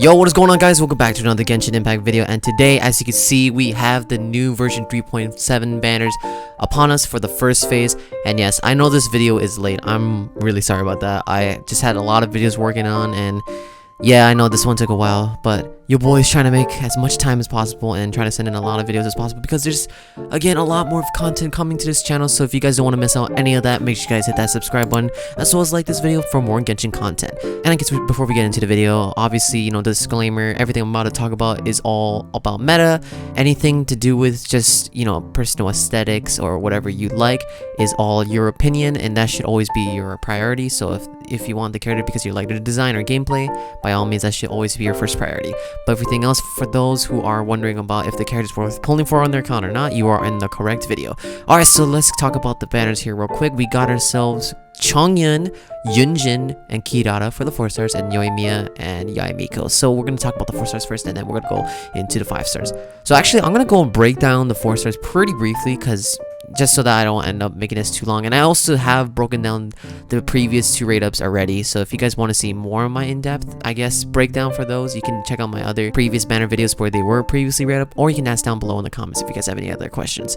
Yo, what is going on, guys? Welcome back to another Genshin Impact video, and today, as you can see, we have the new version 3.7 banners upon us for the first phase. And yes, I know this video is late. I'm really sorry about that. I just had a lot of videos working on, and yeah, I know this one took a while, but your boy is trying to make as much time as possible and trying to send in a lot of videos as possible because there's, again, a lot more content coming to this channel. So if you guys don't want to miss out any of that, make sure you guys hit that subscribe button as well as like this video for more Genshin content. And I guess before we get into the video, obviously, you know, disclaimer, everything I'm about to talk about is all about meta. Anything to do with just, you know, personal aesthetics or whatever you like is all your opinion, and that should always be your priority. So if you want the character because you like the design or gameplay, by all means, that should always be your first priority. But everything else, for those who are wondering about if the character is worth pulling for on their account or not, you are in the correct video. Alright, so let's talk about the banners here real quick. We got ourselves Chongyun, Yunjin, and Kirara for the 4 stars, and Yoimiya and Yae Miko. So we're going to talk about the 4 stars first, and then we're going to go into the 5 stars. So actually, I'm going to go and break down the 4 stars pretty briefly, because just so that I don't end up making this too long. And I also have broken down the previous 2 rate-ups already, so if you guys want to see more of my in-depth, I guess, breakdown for those, you can check out my other previous banner videos where they were previously rated up, or you can ask down below in the comments if you guys have any other questions.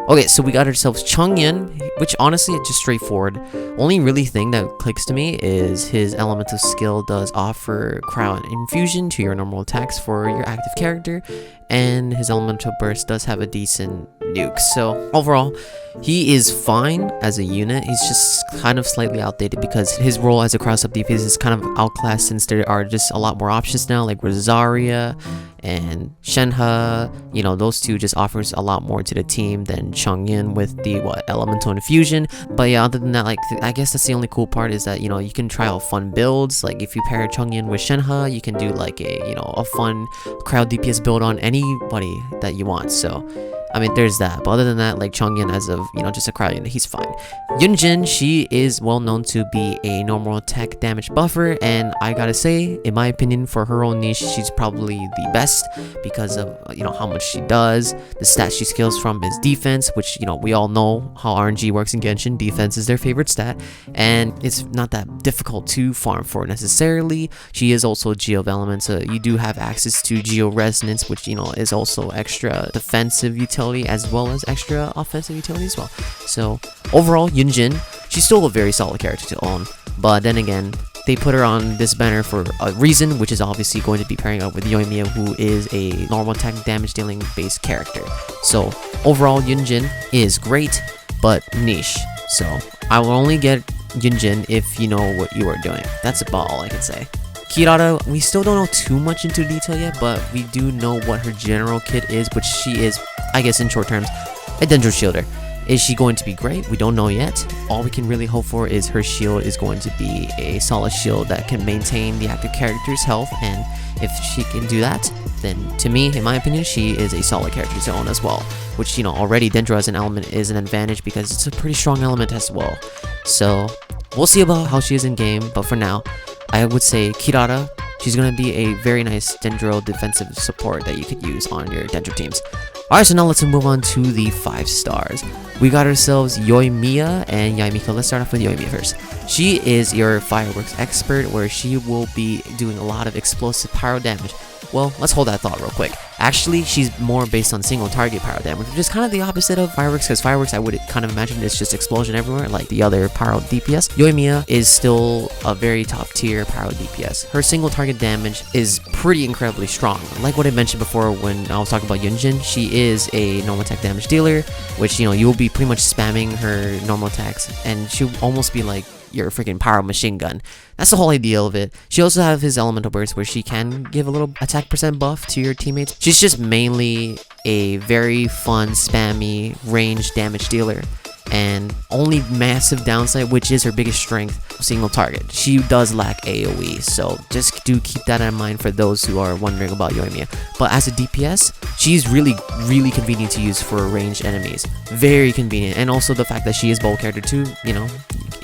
Okay, so we got ourselves Chongyun, which honestly is just straightforward. Only really thing that clicks to me is his elemental skill does offer crown infusion to your normal attacks for your active character, and his elemental burst does have a decent nuke. So overall, he is fine as a unit. He's just kind of slightly outdated because his role as a cross-up DPS is kind of outclassed, since there are just a lot more options now, like Rosaria and Shenhe. You know, those two just offers a lot more to the team than Chongyun with the elemental infusion. But yeah, other than that, like, I guess that's the only cool part, is that, you know, you can try out fun builds. Like if you pair Chongyun with Shenhe, you can do like a, you know, a fun crowd DPS build on anybody that you want. So I mean, there's that. But other than that, like Chongyun, as of, you know, just a crowd unit, he's fine. Yunjin, she is well known to be a normal attack damage buffer, and I gotta say, in my opinion, for her own niche, she's probably the best because of, you know, how much she does. The stat she scales from is defense, which, you know, we all know how RNG works in Genshin. Defense is their favorite stat, and it's not that difficult to farm for necessarily. She is also Geo of Elements, so you do have access to Geo Resonance, which, you know, is also extra defensive utility as well as extra offensive utility as well. So overall, Yunjin, she's still a very solid character to own, but then again, they put her on this banner for a reason, which is obviously going to be pairing up with Yoimiya, who is a normal attack damage dealing based character. So overall, Yunjin is great, but niche. So I will only get Yunjin if you know what you are doing. That's about all I can say. Kirara, we still don't know too much into detail yet, but we do know what her general kit is, which she is, I guess in short terms, a Dendro Shielder. Is she going to be great? We don't know yet. All we can really hope for is her shield is going to be a solid shield that can maintain the active character's health, and if she can do that, then to me, in my opinion, she is a solid character to own as well. Which, you know, already Dendro as an element is an advantage because it's a pretty strong element as well. So we'll see about how she is in game, but for now, I would say Kirara, she's going to be a very nice Dendro defensive support that you could use on your Dendro teams. Alright, so now let's move on to the 5 stars. We got ourselves Yoimiya and Yae Miko. Let's start off with Yoimiya first. She is your fireworks expert, where she will be doing a lot of explosive pyro damage. Well, let's hold that thought real quick. Actually, she's more based on single target pyro damage, which is kind of the opposite of fireworks, because fireworks, I would kind of imagine it's just explosion everywhere, like the other pyro DPS. Yoimiya is still a very top tier pyro DPS. Her single target damage is pretty incredibly strong. Like what I mentioned before when I was talking about Yunjin, she is a normal attack damage dealer, which, you know, you'll be pretty much spamming her normal attacks, and she'll almost be like your freaking pyro machine gun. That's the whole idea of it. She also have his elemental burst, where she can give a little attack percent buff to your teammates. She's just mainly a very fun, spammy, range damage dealer, and only massive downside, which is her biggest strength, single target. She does lack AoE, so just do keep that in mind for those who are wondering about Yoimiya. But as a DPS, she's really convenient to use for ranged enemies. Very convenient, and also the fact that she is bold character too, you know,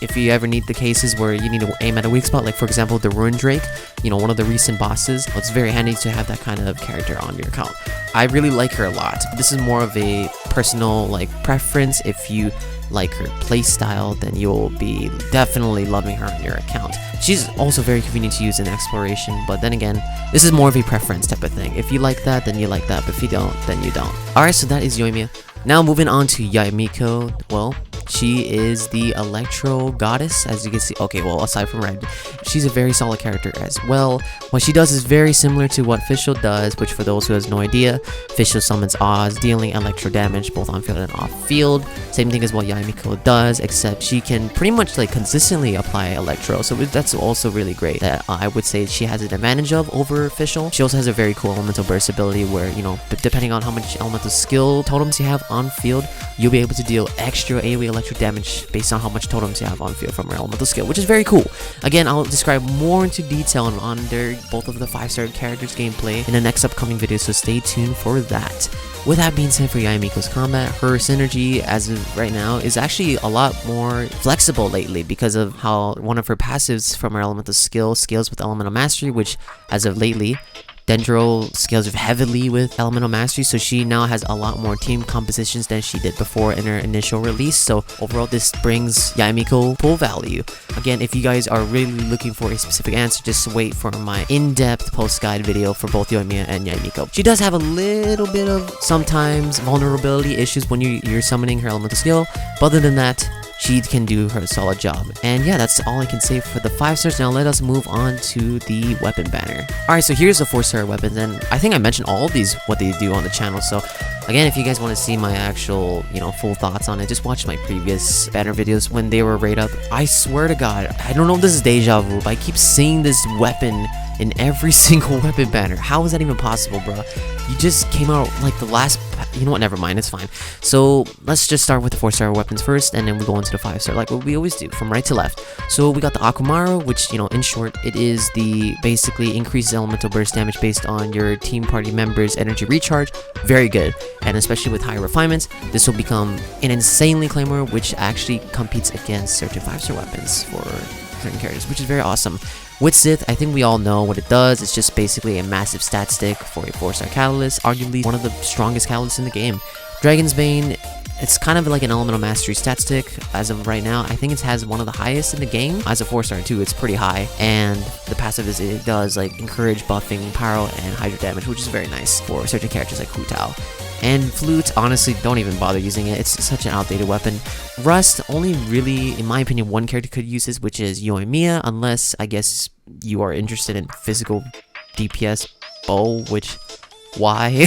if you ever need the cases where you need to aim at a weak spot, like for example the Ruin Drake, you know, one of the recent bosses, it's very handy to have that kind of character on your account. I really like her a lot. This is more of a personal like preference. If you like her playstyle, then you'll be definitely loving her on your account. She's also very convenient to use in exploration, but then again, this is more of a preference type of thing. If you like that, then you like that, but if you don't, then you don't. Alright, so that is Yoimiya. Now moving on to Yae Miko. Well, she is the Electro Goddess, as you can see. Okay, well, aside from Red, she's a very solid character as well. What she does is very similar to what Fischl does, which for those who has no idea, Fischl summons Oz, dealing electro damage both on field and off field. Same thing as what Yae Miko does, except she can pretty much like consistently apply electro, so that's also really great. That I would say she has an advantage of over Fischl. She also has a very cool elemental burst ability where, you know, depending on how much elemental skill totems you have on field, you'll be able to deal extra AoE electro damage based on how much totems you have on field from your elemental skill, which is very cool. Again, I'll describe more into detail on both of the 5-star characters gameplay in the next upcoming video, so stay tuned for that. With that being said, for Yae Miko's combat, her synergy as of right now is actually a lot more flexible lately because of how one of her passives from her elemental skill scales with elemental mastery, which as of lately Dendro scales heavily with elemental mastery, so she now has a lot more team compositions than she did before in her initial release. So overall, this brings Yae Miko full value. Again, if you guys are really looking for a specific answer, just wait for my in-depth post-guide video for both Yoimiya and Yae Miko. She does have a little bit of sometimes vulnerability issues when you're summoning her elemental skill, but other than that, she can do her solid job. And yeah, that's all I can say for the 5 stars. Now let us move on to the weapon banner. Alright, so here's the 4-star weapons, and I think I mentioned all of these, what they do on the channel. So again, if you guys want to see my actual, you know, full thoughts on it, just watch my previous banner videos when they were rated up. I swear to God, I don't know if this is deja vu, but I keep seeing this weapon in every single weapon banner. How is that even possible, bro? You just came out like the last... You know what, never mind, it's fine. So let's just start with the 4-star weapons first, and then we go into the 5-star like what we always do, from right to left. So we got the Akuoumaru, which, you know, in short, it is the basically increases elemental burst damage based on your team party members' energy recharge. Very good, and especially with higher refinements, this will become an insanely claimer, which actually competes against certain 5-star weapons for certain characters, which is very awesome. Widsith, I think we all know what it does. It's just basically a massive stat stick for a 4-star catalyst, arguably one of the strongest catalysts in the game. Dragon's Bane, it's kind of like an elemental mastery stat stick as of right now. I think it has one of the highest in the game. As a 4-star too, it's pretty high. And the passive is it does like encourage buffing pyro and hydro damage, which is very nice for certain characters like Hu Tao. And Flute, honestly, don't even bother using it. It's such an outdated weapon. Rust, only really, in my opinion, one character could use this, which is Yoimiya, unless, I guess, you are interested in physical DPS bow, which, why?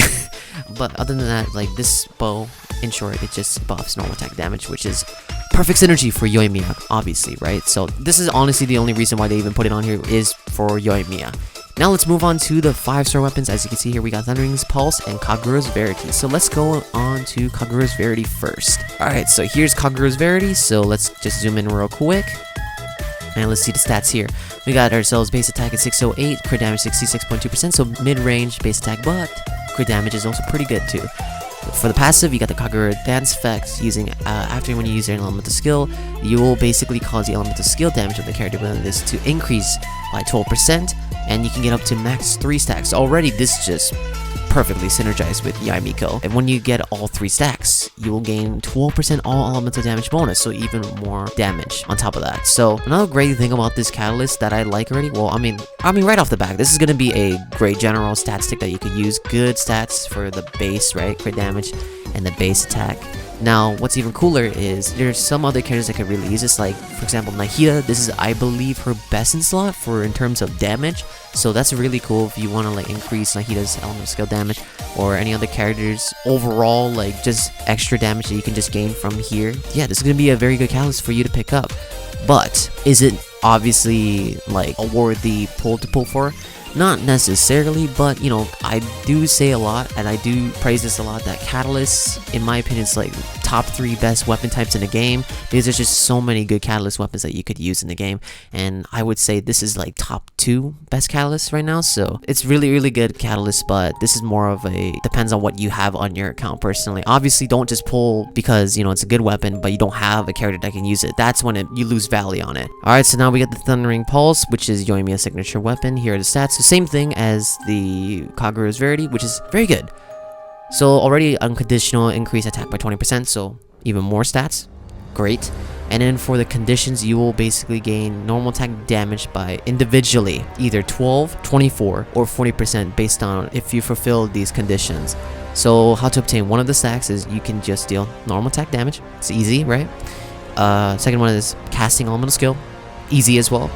But other than that, like, this bow, in short, it just buffs normal attack damage, which is perfect synergy for Yoimiya, obviously, right? So this is honestly the only reason why they even put it on here is for Yoimiya. Now let's move on to the 5-star weapons. As you can see here, we got Thundering's Pulse and Kagura's Verity. So let's go on to Kagura's Verity first. Alright, so here's Kagura's Verity. So let's just zoom in real quick. And let's see the stats here. We got ourselves base attack at 608, crit damage 66.2%, so mid-range base attack, but crit damage is also pretty good too. For the passive, you got the Kagura Dance Effect. Using after when you use your elemental skill, you will basically cause the elemental skill damage of the character within this to increase by 12%, and you can get up to max 3 stacks. Already, this just perfectly synergized with Yae Miko. And when you get all 3 stacks, you will gain 12% all elemental damage bonus, so even more damage on top of that. So another great thing about this catalyst that I like already, well, I mean right off the back, this is gonna be a great general stat stick that you could use. Good stats for the base, right, crit damage and the base attack. Now, what's even cooler is there's some other characters that could really use this, like, for example, Nahida. This is, I believe, her best in slot in terms of damage, so that's really cool if you want to, like, increase Nahida's elemental skill damage, or any other characters overall, like, just extra damage that you can just gain from here. Yeah, this is going to be a very good catalyst for you to pick up, but is it obviously, like, a worthy pull to pull for? Not necessarily, but, you know, I do say a lot, and I do praise this a lot, that Catalyst, in my opinion, is like top 3 best weapon types in the game, because there's just so many good catalyst weapons that you could use in the game, and I would say this is like top 2 best catalysts right now. So it's really good catalyst, but this is more of a depends on what you have on your account personally. Obviously, don't just pull because you know it's a good weapon but you don't have a character that can use it. That's when you lose value on it. Alright, so now we get the Thundering Pulse, which is Yoimiya's signature weapon. Here are the stats. So same thing as the Kagura's Verity, which is very good. So already unconditional increase attack by 20%, so even more stats. Great. And then for the conditions, you will basically gain normal attack damage by individually either 12, 24, or 40% based on if you fulfill these conditions. So how to obtain one of the stacks is you can just deal normal attack damage. It's easy, right? Second one is casting elemental skill. Easy as well.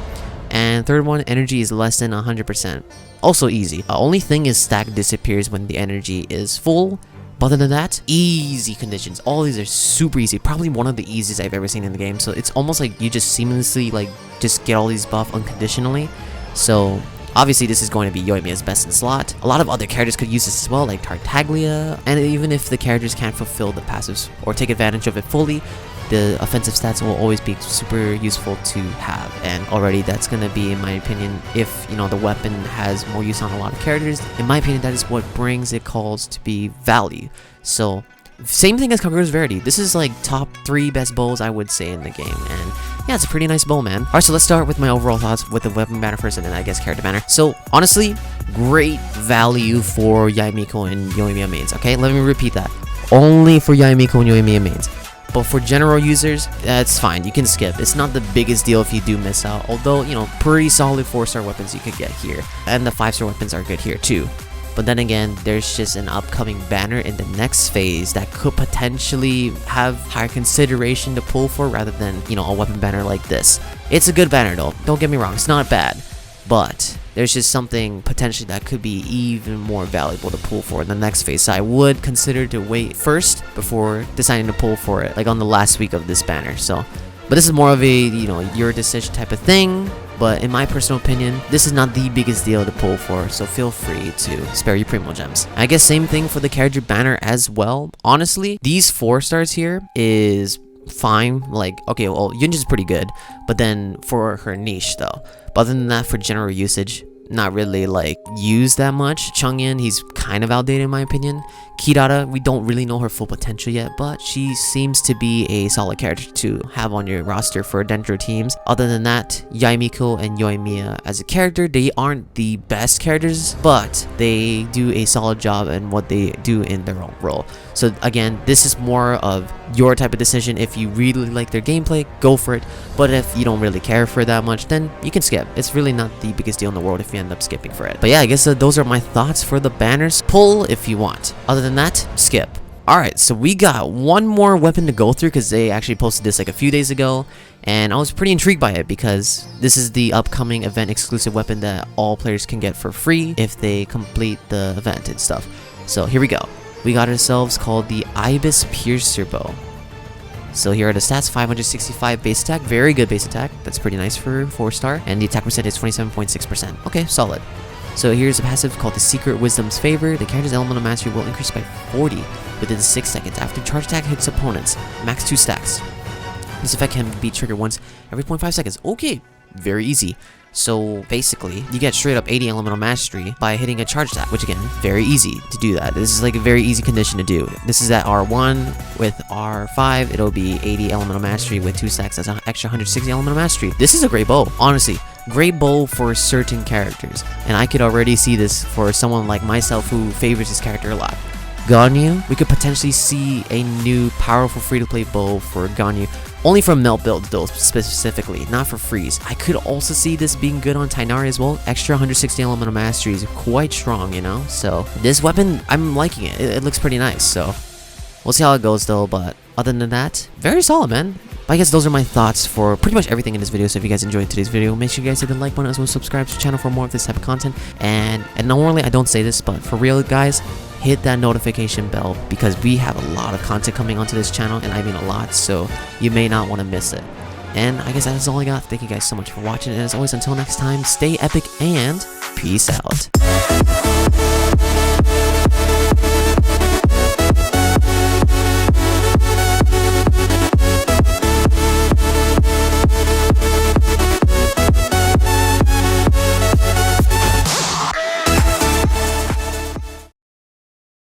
And third one, energy is less than 100%. Also easy. Only thing is stack disappears when the energy is full. But other than that, easy conditions. All these are super easy. Probably one of the easiest I've ever seen in the game. So it's almost like you just seamlessly like just get all these buff unconditionally. So obviously this is going to be Yoimiya's best in slot. A lot of other characters could use this as well, like Tartaglia. And even if the characters can't fulfill the passives or take advantage of it fully, the offensive stats will always be super useful to have. And already that's gonna be, in my opinion, if you know the weapon has more use on a lot of characters, in my opinion that is what brings it calls to be value. So same thing as Kagura's Verity. This is like top 3 best bows I would say in the game, and yeah, it's a pretty nice bow, man. Alright, so let's start with my overall thoughts with the weapon banner first, and then I guess character banner. So honestly, great value for Yae Miko and Yoimiya mains. Okay, let me repeat that. Only for Yae Miko and Yoimiya mains. But for general users, that's fine. You can skip. It's not the biggest deal if you do miss out. Although, you know, pretty solid 4-star weapons you could get here. And the 5-star weapons are good here too. But then again, there's just an upcoming banner in the next phase that could potentially have higher consideration to pull for rather than, you know, a weapon banner like this. It's a good banner though. Don't get me wrong. It's not bad. But there's just something potentially that could be even more valuable to pull for in the next phase. So I would consider to wait first before deciding to pull for it, like on the last week of this banner. So, but this is more of a, you know, your decision type of thing. But in my personal opinion, this is not the biggest deal to pull for, so feel free to spare your Primo Gems. I guess same thing for the character banner as well. Honestly, these 4 stars here is fine. Like, okay, well, Yunji's pretty good, but then for her niche though. But other than that, for general usage, not really like used that much. Chongyun, he's kind of outdated in my opinion. Kirara, we don't really know her full potential yet, but she seems to be a solid character to have on your roster for Dendro teams. Other than that, Yae Miko and Yoimiya as a character, they aren't the best characters, but they do a solid job in what they do in their own role. So again, this is more of your type of decision. If you really like their gameplay, go for it. But if you don't really care for it that much, then you can skip. It's really not the biggest deal in the world if you end up skipping for it. But yeah, I guess those are my thoughts for the banners. Pull if you want. Other than that, skip. Alright, so we got one more weapon to go through because they actually posted this like a few days ago, and I was pretty intrigued by it because this is the upcoming event exclusive weapon that all players can get for free if they complete the event and stuff. So here we go. We got ourselves called the Ibis Piercer bow. So here are the stats: 565 base attack, very good base attack, that's pretty nice for 4-star, and the attack percent is 27.6%. Okay, solid. So here's a passive called the Secret Wisdom's Favor. The character's elemental mastery will increase by 40 within 6 seconds after charge attack hits opponents, max 2 stacks. This effect can be triggered once every 0.5 seconds. Okay, very easy. So basically, you get straight up 80 elemental mastery by hitting a charge attack, which again, very easy to do that. This is like a very easy condition to do. This is at R1. With R5, it'll be 80 elemental mastery with 2 stacks. That's an extra 160 elemental mastery. This is a great bow, honestly. Great bow for certain characters. And I could already see this for someone like myself who favors this character a lot. Ganyu, we could potentially see a new powerful free-to-play bow for Ganyu. Only for melt builds though, specifically, not for freeze. I could also see this being good on Tighnari as well. Extra 160 elemental mastery is quite strong, you know? So, this weapon, I'm liking it. It looks pretty nice, so we'll see how it goes though, but other than that, very solid, man. But I guess those are my thoughts for pretty much everything in this video. So if you guys enjoyed today's video, make sure you guys hit the like button as well as subscribe to the channel for more of this type of content. And normally I don't say this, but for real guys, hit that notification bell because we have a lot of content coming onto this channel, and I mean a lot, so you may not want to miss it. And I guess that's all I got. Thank you guys so much for watching, and as always, until next time, stay epic and peace out.